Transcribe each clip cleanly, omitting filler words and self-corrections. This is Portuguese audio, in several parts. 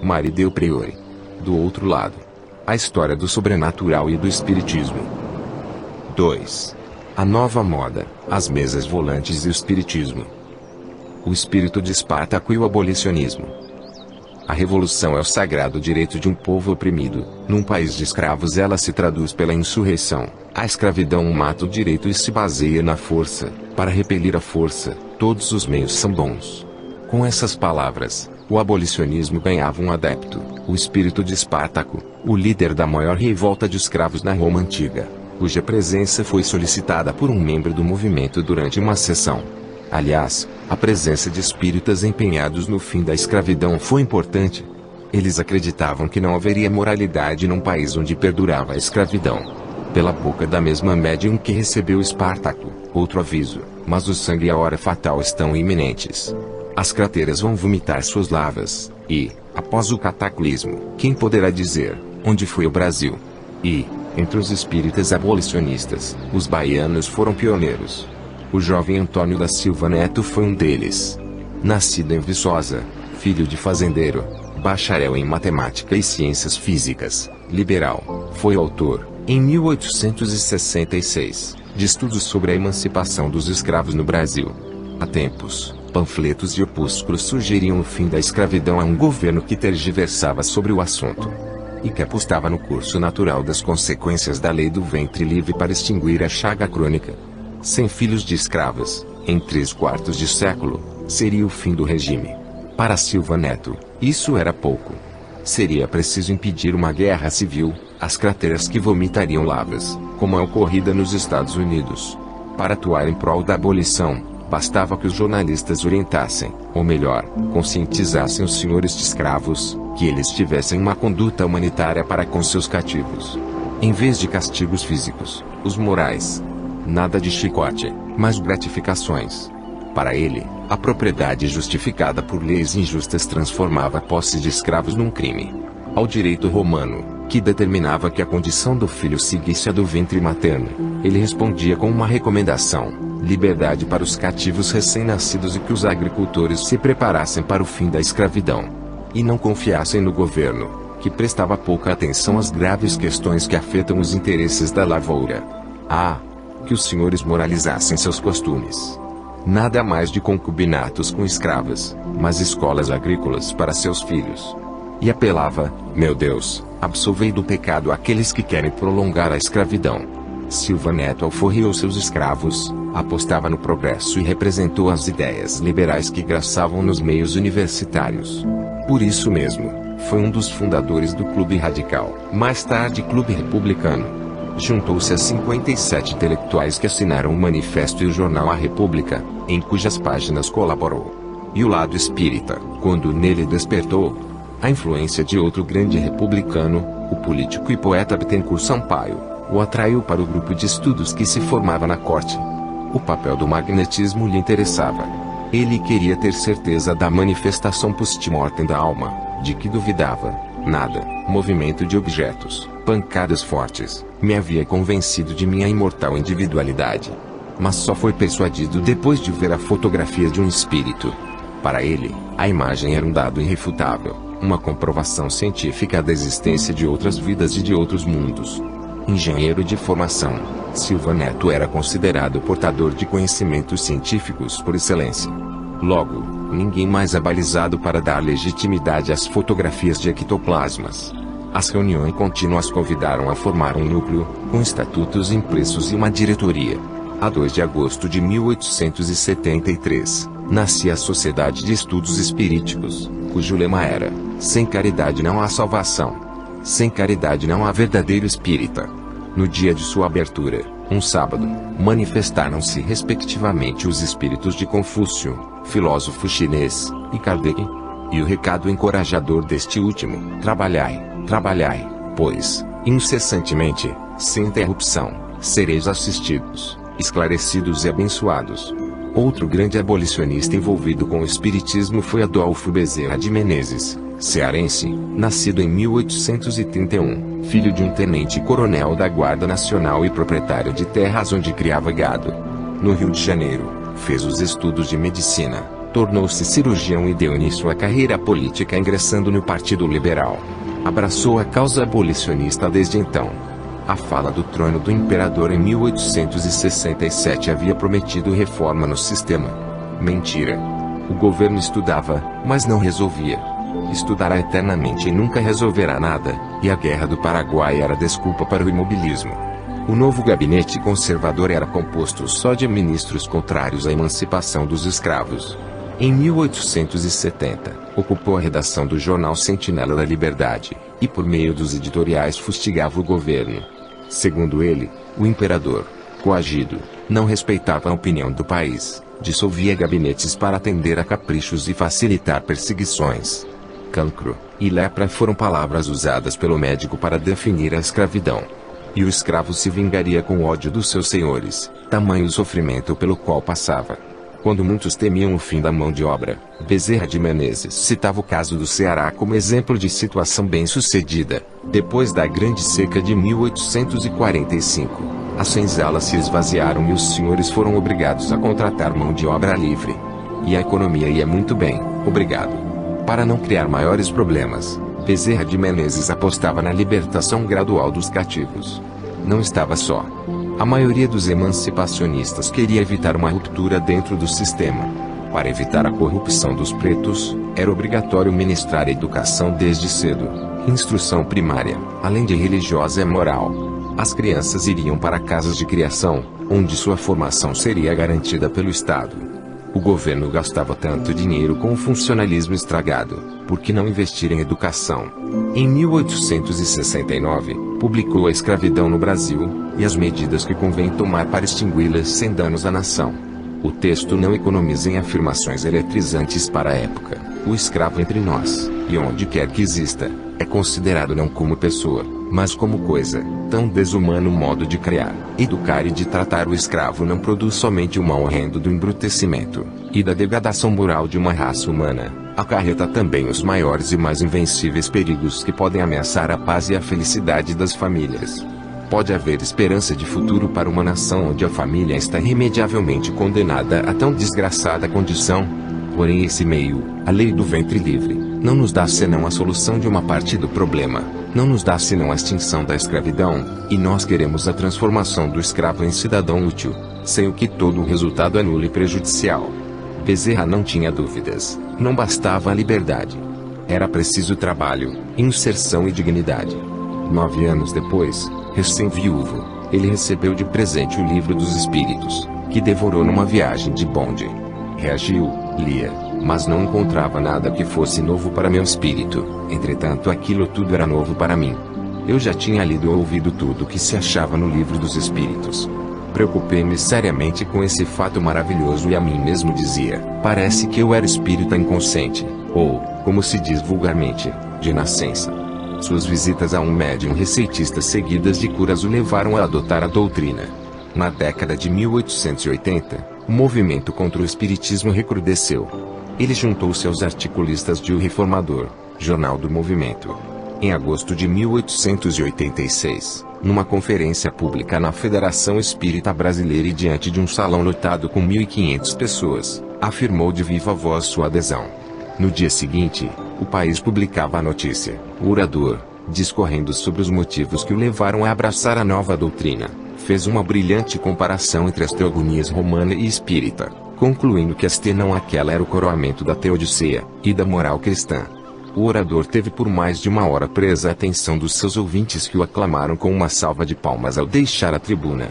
Marie Del Priore. Do outro lado, a história do sobrenatural e do espiritismo. 2. A nova moda, as mesas volantes e o espiritismo. O espírito de Espartaco e o abolicionismo. A revolução é o sagrado direito de um povo oprimido. Num país de escravos ela se traduz pela insurreição. A escravidão mata o direito e se baseia na força. Para repelir a força, todos os meios são bons. Com essas palavras, o abolicionismo ganhava um adepto, o espírito de Espartaco, o líder da maior revolta de escravos na Roma antiga, cuja presença foi solicitada por um membro do movimento durante uma sessão. Aliás, a presença de espíritas empenhados no fim da escravidão foi importante. Eles acreditavam que não haveria moralidade num país onde perdurava a escravidão. Pela boca da mesma médium que recebeu Espartaco, outro aviso: mas o sangue e a hora fatal estão iminentes. As crateras vão vomitar suas lavas, e, após o cataclismo, quem poderá dizer onde foi o Brasil? E, entre os espíritas abolicionistas, os baianos foram pioneiros. O jovem Antônio da Silva Neto foi um deles. Nascido em Viçosa, filho de fazendeiro, bacharel em matemática e ciências físicas, liberal, foi autor, em 1866, de estudos sobre a emancipação dos escravos no Brasil. Há tempos, panfletos e opúsculos sugeriam o fim da escravidão a um governo que tergiversava sobre o assunto e que apostava no curso natural das consequências da lei do ventre livre para extinguir a chaga crônica. Sem filhos de escravas, em 3/4 de século, seria o fim do regime. Para Silva Neto, isso era pouco. Seria preciso impedir uma guerra civil, as crateras que vomitariam lavas, como é ocorrida nos Estados Unidos. Para atuar em prol da abolição, bastava que os jornalistas orientassem, ou melhor, conscientizassem os senhores de escravos, que eles tivessem uma conduta humanitária para com seus cativos. Em vez de castigos físicos, os morais. Nada de chicote, mas gratificações. Para ele, a propriedade justificada por leis injustas transformava a posse de escravos num crime. Ao direito romano, que determinava que a condição do filho seguisse a do ventre materno, ele respondia com uma recomendação: liberdade para os cativos recém-nascidos e que os agricultores se preparassem para o fim da escravidão. E não confiassem no governo, que prestava pouca atenção às graves questões que afetam os interesses da lavoura. Que os senhores moralizassem seus costumes. Nada mais de concubinatos com escravas, mas escolas agrícolas para seus filhos. E apelava: meu Deus, absolvei do pecado aqueles que querem prolongar a escravidão. Silva Neto alforriou seus escravos, apostava no progresso e representou as ideias liberais que graçavam nos meios universitários. Por isso mesmo, foi um dos fundadores do Clube Radical, mais tarde Clube Republicano. Juntou-se a 57 intelectuais que assinaram o Manifesto e o jornal A República, em cujas páginas colaborou. E o lado espírita, quando nele despertou a influência de outro grande republicano, o político e poeta Bittencourt Sampaio, o atraiu para o grupo de estudos que se formava na corte. O papel do magnetismo lhe interessava. Ele queria ter certeza da manifestação post-mortem da alma, de que duvidava. Nada, movimento de objetos, pancadas fortes, me havia convencido de minha imortal individualidade. Mas só foi persuadido depois de ver a fotografia de um espírito. Para ele, a imagem era um dado irrefutável, uma comprovação científica da existência de outras vidas e de outros mundos. Engenheiro de formação, Silva Neto era considerado portador de conhecimentos científicos por excelência. Logo, ninguém mais abalizado para dar legitimidade às fotografias de ectoplasmas. As reuniões contínuas convidaram a formar um núcleo, com estatutos impressos e uma diretoria. A 2 de agosto de 1873, nascia a Sociedade de Estudos Espiríticos, cujo lema era: sem caridade não há salvação. Sem caridade não há verdadeiro espírita. No dia de sua abertura, um sábado, manifestaram-se respectivamente os espíritos de Confúcio, filósofo chinês, e Kardec. E o recado encorajador deste último: trabalhai, trabalhai, pois, incessantemente, sem interrupção, sereis assistidos, esclarecidos e abençoados. Outro grande abolicionista envolvido com o espiritismo foi Adolfo Bezerra de Menezes, cearense, nascido em 1831, filho de um tenente-coronel da Guarda Nacional e proprietário de terras onde criava gado. No Rio de Janeiro, fez os estudos de medicina, Tornou-se cirurgião e deu início à carreira política ingressando no Partido Liberal. Abraçou a causa abolicionista desde então. A fala do trono do imperador em 1867 havia prometido reforma no sistema. Mentira. O governo estudava, mas não resolvia. Estudará eternamente e nunca resolverá nada, e a Guerra do Paraguai era desculpa para o imobilismo. O novo gabinete conservador era composto só de ministros contrários à emancipação dos escravos. Em 1870, ocupou a redação do jornal Sentinela da Liberdade, e por meio dos editoriais fustigava o governo. Segundo ele, o imperador, coagido, não respeitava a opinião do país, dissolvia gabinetes para atender a caprichos e facilitar perseguições. Cancro e lepra foram palavras usadas pelo médico para definir a escravidão. E o escravo se vingaria com o ódio dos seus senhores, tamanho o sofrimento pelo qual passava. Quando muitos temiam o fim da mão de obra, Bezerra de Menezes citava o caso do Ceará como exemplo de situação bem-sucedida. Depois da grande seca de 1845, as senzalas se esvaziaram e os senhores foram obrigados a contratar mão de obra livre. E a economia ia muito bem, obrigado. Para não criar maiores problemas, Bezerra de Menezes apostava na libertação gradual dos cativos. Não estava só. A maioria dos emancipacionistas queria evitar uma ruptura dentro do sistema. Para evitar a corrupção dos pretos, era obrigatório ministrar a educação desde cedo, instrução primária, além de religiosa e moral. As crianças iriam para casas de criação, onde sua formação seria garantida pelo Estado. O governo gastava tanto dinheiro com o funcionalismo estragado, por que não investir em educação? Em 1869, publicou A Escravidão no Brasil, e as medidas que convém tomar para extingui-la sem danos à nação. O texto não economiza em afirmações eletrizantes para a época. O escravo entre nós, e onde quer que exista, é considerado não como pessoa, mas como coisa. Tão desumano modo de criar, educar e de tratar o escravo não produz somente o mal horrendo do embrutecimento e da degradação moral de uma raça humana, acarreta também os maiores e mais invencíveis perigos que podem ameaçar a paz e a felicidade das famílias. Pode haver esperança de futuro para uma nação onde a família está irremediavelmente condenada a tão desgraçada condição? Porém esse meio, a lei do ventre livre, não nos dá senão a solução de uma parte do problema, não nos dá senão a extinção da escravidão, e nós queremos a transformação do escravo em cidadão útil, sem o que todo o resultado é nulo e prejudicial. Bezerra não tinha dúvidas, não bastava a liberdade. Era preciso trabalho, inserção e dignidade. 9 anos depois, recém-viúvo, ele recebeu de presente o Livro dos Espíritos, que devorou numa viagem de bonde. Reagiu, lia, mas não encontrava nada que fosse novo para meu espírito. Entretanto, aquilo tudo era novo para mim. Eu já tinha lido ou ouvido tudo o que se achava no Livro dos Espíritos. Preocupei-me seriamente com esse fato maravilhoso e a mim mesmo dizia: parece que eu era espírita inconsciente, ou, como se diz vulgarmente, de nascença. Suas visitas a um médium receitista seguidas de curas o levaram a adotar a doutrina. Na década de 1880, o movimento contra o espiritismo recrudesceu. Ele juntou-se aos articulistas de O Reformador, jornal do movimento. Em agosto de 1886, numa conferência pública na Federação Espírita Brasileira e diante de um salão lotado com 1.500 pessoas, afirmou de viva voz sua adesão. No dia seguinte, o país publicava a notícia. O orador, discorrendo sobre os motivos que o levaram a abraçar a nova doutrina, fez uma brilhante comparação entre as teogonias romana e espírita, concluindo que não aquela era o coroamento da teodiceia e da moral cristã. O orador teve por mais de uma hora presa a atenção dos seus ouvintes, que o aclamaram com uma salva de palmas ao deixar a tribuna.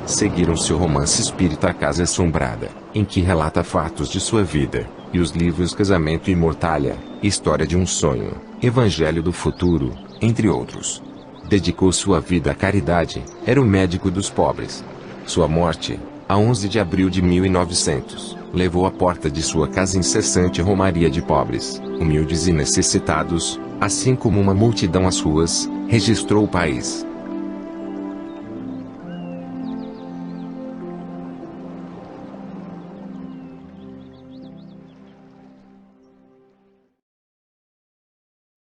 Seguiram-se o romance espírita A Casa Assombrada, em que relata fatos de sua vida, e os livros Casamento e Mortalha, História de um Sonho, Evangelho do Futuro, entre outros. Dedicou sua vida à caridade, era o médico dos pobres. Sua morte, a 11 de abril de 1900, levou à porta de sua casa incessante romaria de pobres, humildes e necessitados, assim como uma multidão às ruas, registrou o país.